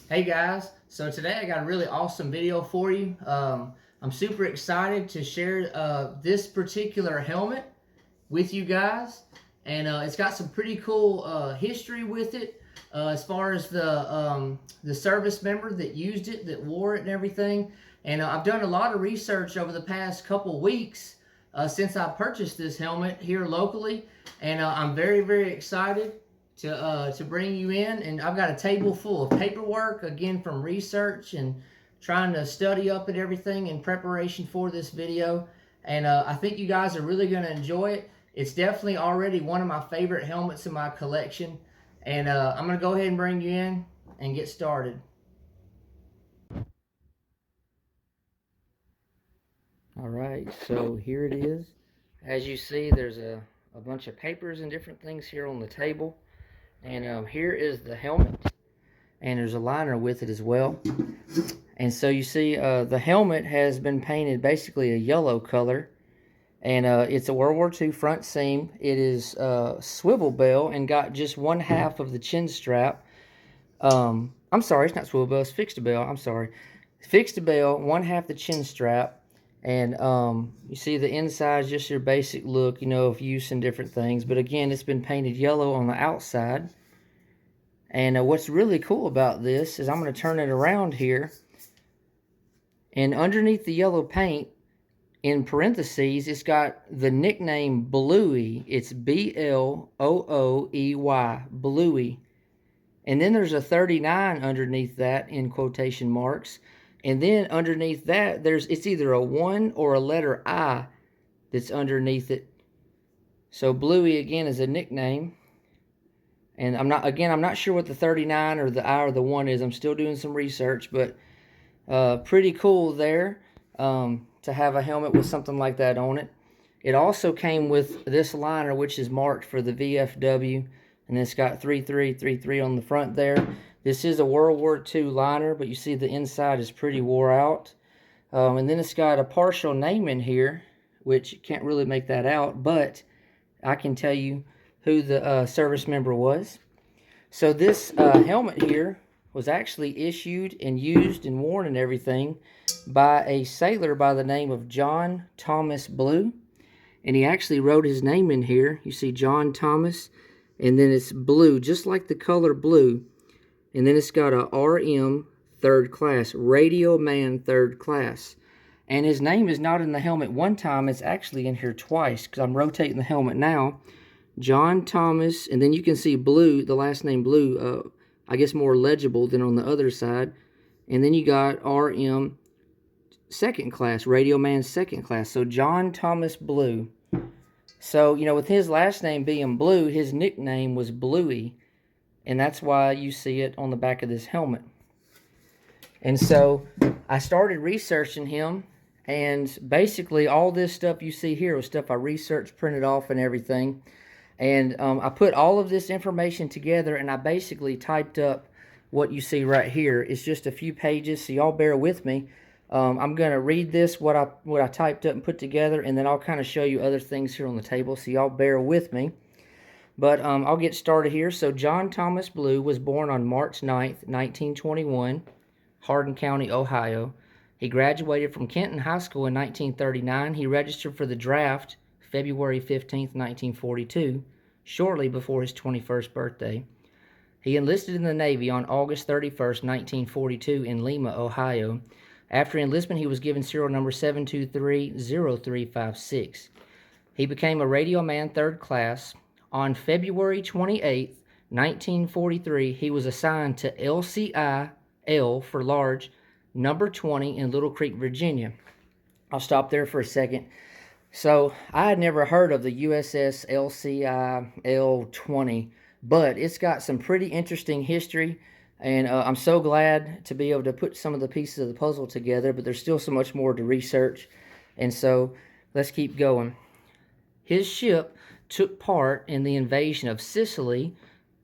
Hey guys, so today I got a really awesome video for you. I'm super excited to share this particular helmet with you guys, and it's got some pretty cool history with it as far as the service member that used it, that wore it, and everything. And I've done a lot of research over the past couple weeks since I purchased this helmet here locally, and I'm very excited to bring you in. And I've got a table full of paperwork again from research and trying to study up and everything in preparation for this video. And I think you guys are really going to enjoy it. It's definitely already one of my favorite helmets in my collection. And I'm going to go ahead and bring you in and get started. All right, so here it is. As you see, there's a bunch of papers and different things here on the table. And here is the helmet. And there's a liner with it as well. And so you see the helmet has been painted basically a yellow color. And it's a World War II front seam. It is swivel bell and got just one half of the chin strap. I'm sorry, it's not swivel bell, it's fixed bell. I'm sorry. Fixed bell, one half the chin strap. And you see the inside is just your basic look, of use and different things. But again, it's been painted yellow on the outside. And what's really cool about this is I'm going to turn it around here. And underneath the yellow paint, in parentheses, it's got the nickname Bluey. It's B-L-O-O-E-Y, Bluey. And then there's a 39 underneath that in quotation marks. And then underneath that, it's either a 1 or a letter I that's underneath it. So Bluey, again, is a nickname. And I'm not sure what the 39 or the I or the 1 is. I'm still doing some research, but pretty cool there to have a helmet with something like that on it. It also came with this liner, which is marked for the VFW, and it's got 3333 on the front there. This is a World War II liner, but you see the inside is pretty wore out. And then it's got a partial name in here, which you can't really make that out, but I can tell you who the service member was. So this helmet here was actually issued and used and worn and everything by a sailor by the name of John Thomas Blue. And he actually wrote his name in here. You see John Thomas, and then it's blue, just like the color blue. And then it's got a RM 3rd class, Radio Man 3rd class. And his name is not in the helmet one time, it's actually in here twice, because I'm rotating the helmet now. John Thomas, and then you can see Blue, the last name Blue, I guess more legible than on the other side. And then you got RM 2nd class, Radio Man 2nd class. So John Thomas Blue. So, with his last name being Blue, his nickname was Bluey. And that's why you see it on the back of this helmet. And so I started researching him. And basically all this stuff you see here was stuff I researched, printed off, and everything. And I put all of this information together, and I basically typed up what you see right here. It's just a few pages, so y'all bear with me. I'm going to read this, what I typed up and put together, and then I'll kind of show you other things here on the table, so y'all bear with me. But I'll get started here. So John Thomas Blue was born on March 9th, 1921, Hardin County, Ohio. He graduated from Kenton High School in 1939. He registered for the draft February 15th, 1942, shortly before his 21st birthday. He enlisted in the Navy on August 31st, 1942 in Lima, Ohio. After enlistment, he was given serial number 7230356. He became a Radio Man 3rd class. On February 28th, 1943, he was assigned to LCI L for large, number 20 in Little Creek, Virginia. I'll stop there for a second. So I had never heard of the USS LCI L-20, but it's got some pretty interesting history, and I'm so glad to be able to put some of the pieces of the puzzle together, but there's still so much more to research, and so let's keep going. His ship took part in the invasion of Sicily,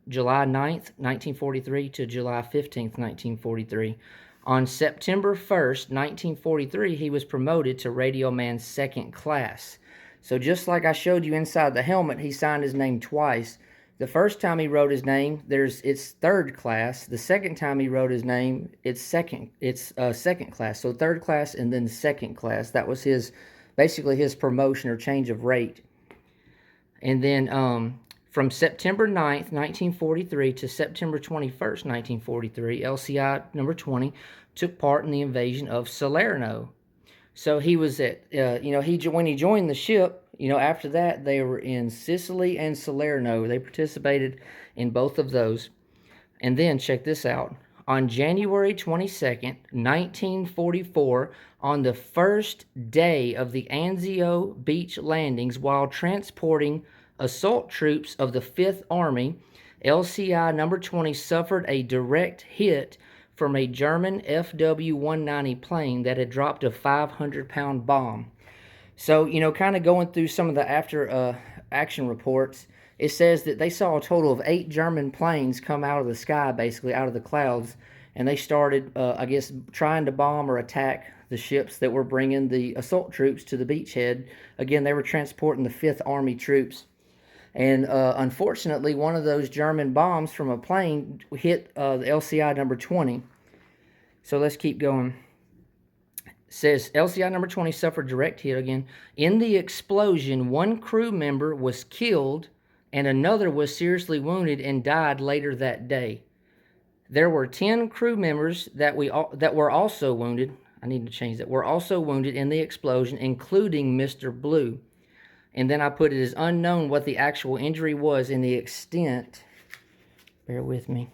July 9th, 1943 to July 15th, 1943. On September 1st, 1943, he was promoted to Radio Man 2nd class. So just like I showed you inside the helmet, he signed his name twice. The first time he wrote his name, it's third class. The second time he wrote his name, it's second class. So third class and then second class. That was basically his promotion or change of rate. And then from September 9th, 1943 to September 21st, 1943, LCI number 20 took part in the invasion of Salerno. So he was when he joined the ship, after that they were in Sicily and Salerno. They participated in both of those. And then check this out. On January 22nd, 1944, on the first day of the Anzio Beach landings while transporting assault troops of the 5th Army, LCI number 20 suffered a direct hit from a German FW-190 plane that had dropped a 500-pound bomb. So, kind of going through some of the after action reports, it says that they saw a total of 8 German planes come out of the sky, basically out of the clouds, and they started, trying to bomb or attack the ships that were bringing the assault troops to the beachhead. Again, they were transporting the 5th Army troops. And unfortunately, one of those German bombs from a plane hit the LCI number 20. So let's keep going. It says LCI number 20 suffered direct hit again. In the explosion, one crew member was killed and another was seriously wounded and died later that day. There were 10 crew members that were also wounded. I need to change that. Were also wounded in the explosion, including Mr. Blue. And then I put it as unknown what the actual injury was and the extent. Bear with me.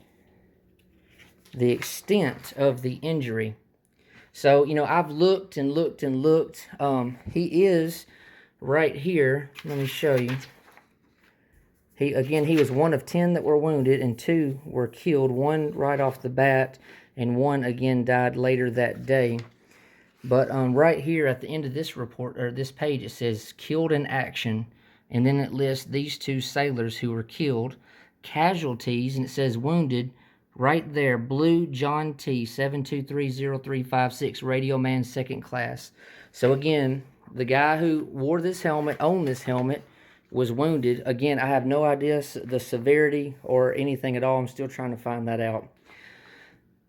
The extent of the injury. So, I've looked and looked and looked. He is right here. Let me show you. He was one of 10 that were wounded and 2 were killed. 1 right off the bat and 1 again died later that day. But right here at the end of this report, or this page, it says killed in action. And then it lists these 2 sailors who were killed, casualties, and it says wounded right there, Blue John T, 7230356, radio man, 2nd class. So again, the guy who wore this helmet, owned this helmet, was wounded. Again, I have no idea the severity or anything at all. I'm still trying to find that out.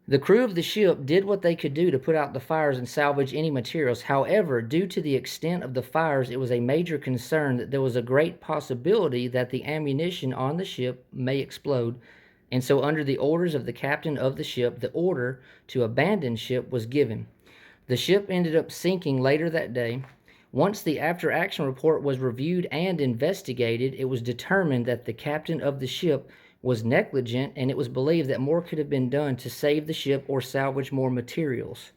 The crew of the ship did what they could do to put out the fires and salvage any materials. However, due to the extent of the fires, it was a major concern that there was a great possibility that the ammunition on the ship may explode. And so under the orders of the captain of the ship, the order to abandon ship was given. The ship ended up sinking later that day. Once the after-action report was reviewed and investigated, it was determined that the captain of the ship was negligent, and it was believed that more could have been done to save the ship or salvage more materials.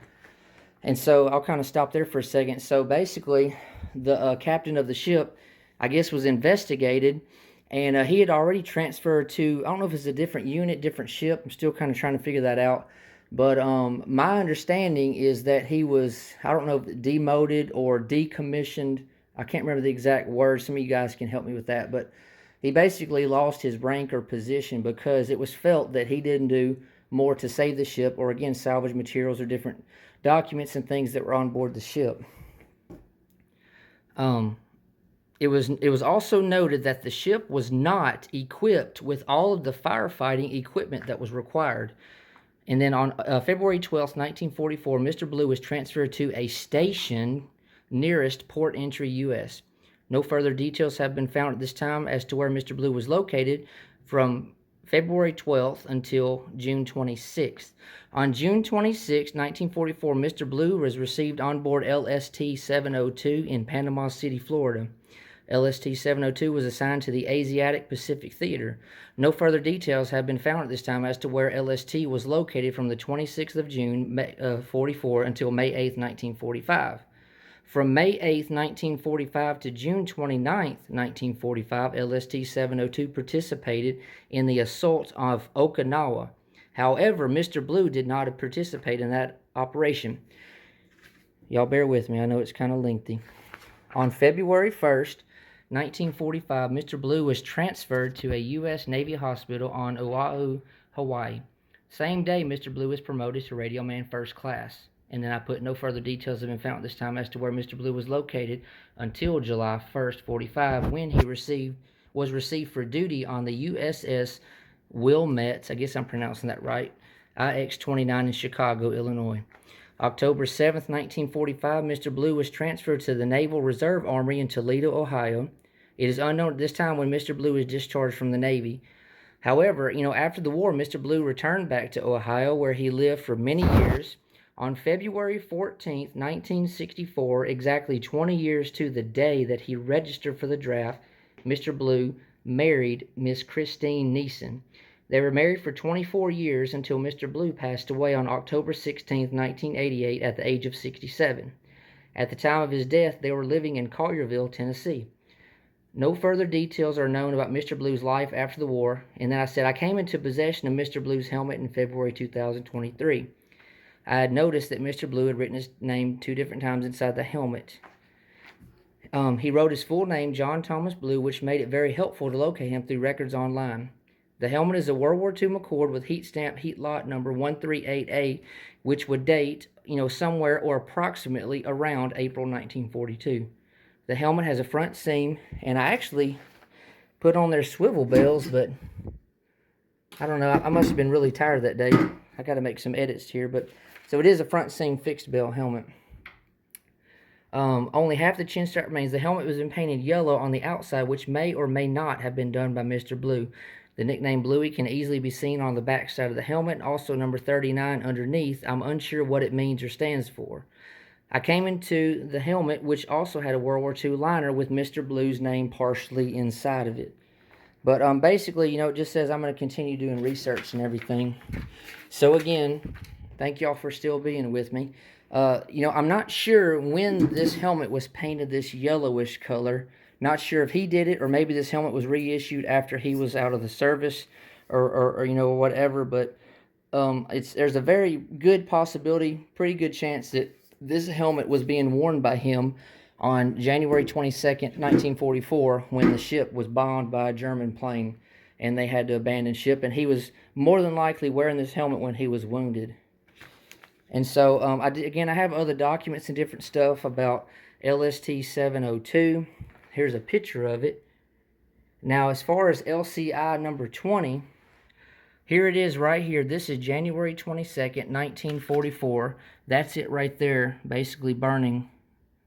And so I'll kind of stop there for a second. So basically, the captain of the ship, I guess, was investigated, and he had already transferred to, I don't know if it's a different unit, different ship. I'm still kind of trying to figure that out. But my understanding is that he was, I don't know if demoted or decommissioned. I can't remember the exact words. Some of you guys can help me with that. But he basically lost his rank or position because it was felt that he didn't do more to save the ship or, again, salvage materials or different documents and things that were on board the ship. It was also noted that the ship was not equipped with all of the firefighting equipment that was required. And then on February 12th, 1944, Mr. Blue was transferred to a station nearest Port Entry, U.S. No further details have been found at this time as to where Mr. Blue was located from February 12th until June 26th. On June 26, 1944, Mr. Blue was received on board LST 702 in Panama City, Florida. LST 702 was assigned to the Asiatic Pacific Theater. No further details have been found at this time as to where LST was located from the 26th of June, 44 until May 8th, 1945. From May 8th, 1945 to June 29th, 1945, LST 702 participated in the assault of Okinawa. However, Mr. Blue did not participate in that operation. Y'all bear with me, I know it's kind of lengthy. On February 1st, 1945, Mr. Blue was transferred to a U.S. Navy hospital on Oahu, Hawaii. Same day, Mr. Blue was promoted to Radio Man First Class. And then I put no further details have been found at this time as to where Mr. Blue was located until July 1st, 45, when he received was received for duty on the USS Wilmette, I guess I'm pronouncing that right, IX-29 in Chicago, Illinois. October 7th, 1945, Mr. Blue was transferred to the Naval Reserve Army in Toledo, Ohio. It is unknown at this time when Mr. Blue was discharged from the Navy. However, after the war, Mr. Blue returned back to Ohio, where he lived for many years. On February 14th, 1964, exactly 20 years to the day that he registered for the draft, Mr. Blue married Miss Christine Neeson. They were married for 24 years until Mr. Blue passed away on October 16, 1988, at the age of 67. At the time of his death, they were living in Collierville, Tennessee. No further details are known about Mr. Blue's life after the war, and then I said I came into possession of Mr. Blue's helmet in February 2023. I had noticed that Mr. Blue had written his name 2 different times inside the helmet. He wrote his full name, John Thomas Blue, which made it very helpful to locate him through records online. The helmet is a World War II McCord with heat stamp heat lot number 138A, which would date, somewhere or approximately around April 1942. The helmet has a front seam, and I actually put on their swivel bells, but I don't know. I must have been really tired that day. I got to make some edits here, but so it is a front seam fixed bell helmet. Only half the chin strap remains. The helmet was painted yellow on the outside, which may or may not have been done by Mr. Blue. The nickname Bluey can easily be seen on the back side of the helmet, also number 39 underneath. I'm unsure what it means or stands for. I came into the helmet, which also had a World War II liner with Mr. Blue's name partially inside of it. But basically, it just says I'm going to continue doing research and everything. So again, thank y'all for still being with me. I'm not sure when this helmet was painted this yellowish color. Not sure if he did it, or maybe this helmet was reissued after he was out of the service, or whatever. But there's a very good possibility, pretty good chance that this helmet was being worn by him on January 22nd, 1944, when the ship was bombed by a German plane, and they had to abandon ship. And he was more than likely wearing this helmet when he was wounded. And so, I have other documents and different stuff about LST 702. Here's a picture of it. Now, as far as LCI number 20, here it is right here. This is January 22nd, 1944. That's it right there, basically burning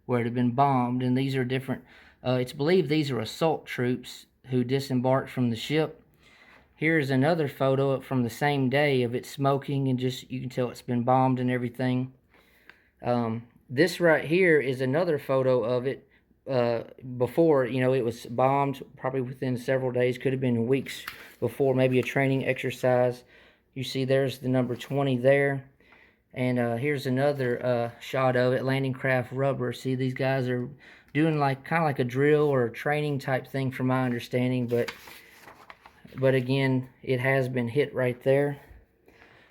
where it had been bombed. And these are different, it's believed these are assault troops who disembarked from the ship. Here's another photo from the same day of it smoking, and just, you can tell it's been bombed and everything. This right here is another photo of it before, it was bombed, probably within several days, could have been weeks before, maybe a training exercise. You see there's the number 20 there. And here's another shot of it, landing craft rubber. See, these guys are doing kind of like a drill or a training type thing from my understanding, but again, it has been hit right there.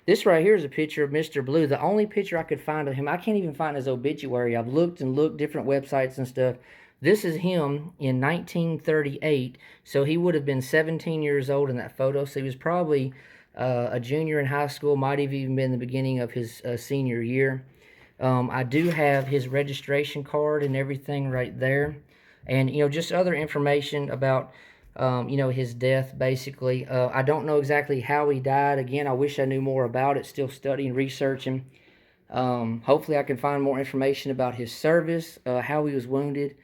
This right here is a picture of Mr. Blue. The only picture I could find of him, I can't even find his obituary. I've looked and looked, different websites and stuff. This is him in 1938, so he would have been 17 years old in that photo. So he was probably a junior in high school, might have even been the beginning of his senior year. I do have his registration card and everything right there. And, just other information about his death, basically. I don't know exactly how he died. Again, I wish I knew more about it. Still studying, researching. Hopefully I can find more information about his service, how he was wounded,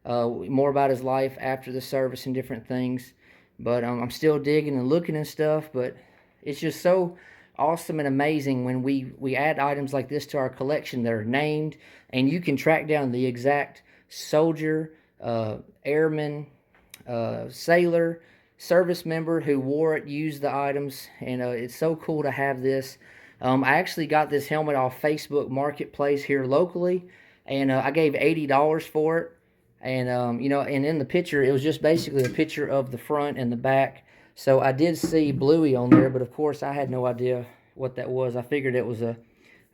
more about his life after the service and different things. But I'm still digging and looking and stuff. But it's just so awesome and amazing when we add items like this to our collection that are named, and you can track down the exact soldier, airman, sailor, service member who wore it, used the items, and it's so cool to have this. I actually got this helmet off Facebook Marketplace here locally, and I gave $80 for it. And and in the picture, it was just basically a picture of the front and the back. So I did see Bluey on there, but of course I had no idea what that was. I figured it was a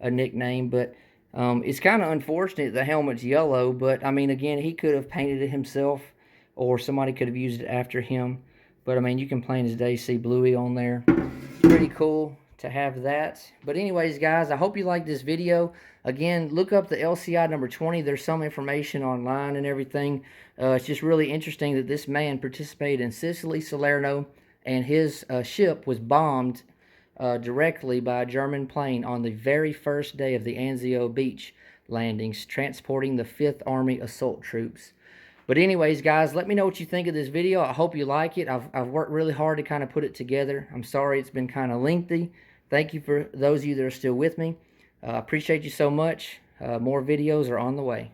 nickname, but it's kind of unfortunate the helmet's yellow. But I mean, again, he could have painted it himself, or somebody could have used it after him. But I mean, you can plain as day see Bluey on there. It's pretty cool. to have that. But anyways, guys, I hope you liked this video. Again, look up the LCI number 20. There's some information online and everything. It's just really interesting that this man participated in Sicily, Salerno, and his ship was bombed directly by a German plane on the very first day of the Anzio Beach landings, transporting the 5th Army assault troops. But anyways, guys, let me know what you think of this video. I hope you like it. I've worked really hard to kind of put it together. I'm sorry it's been kind of lengthy. Thank you for those of you that are still with me. I appreciate you so much. More videos are on the way.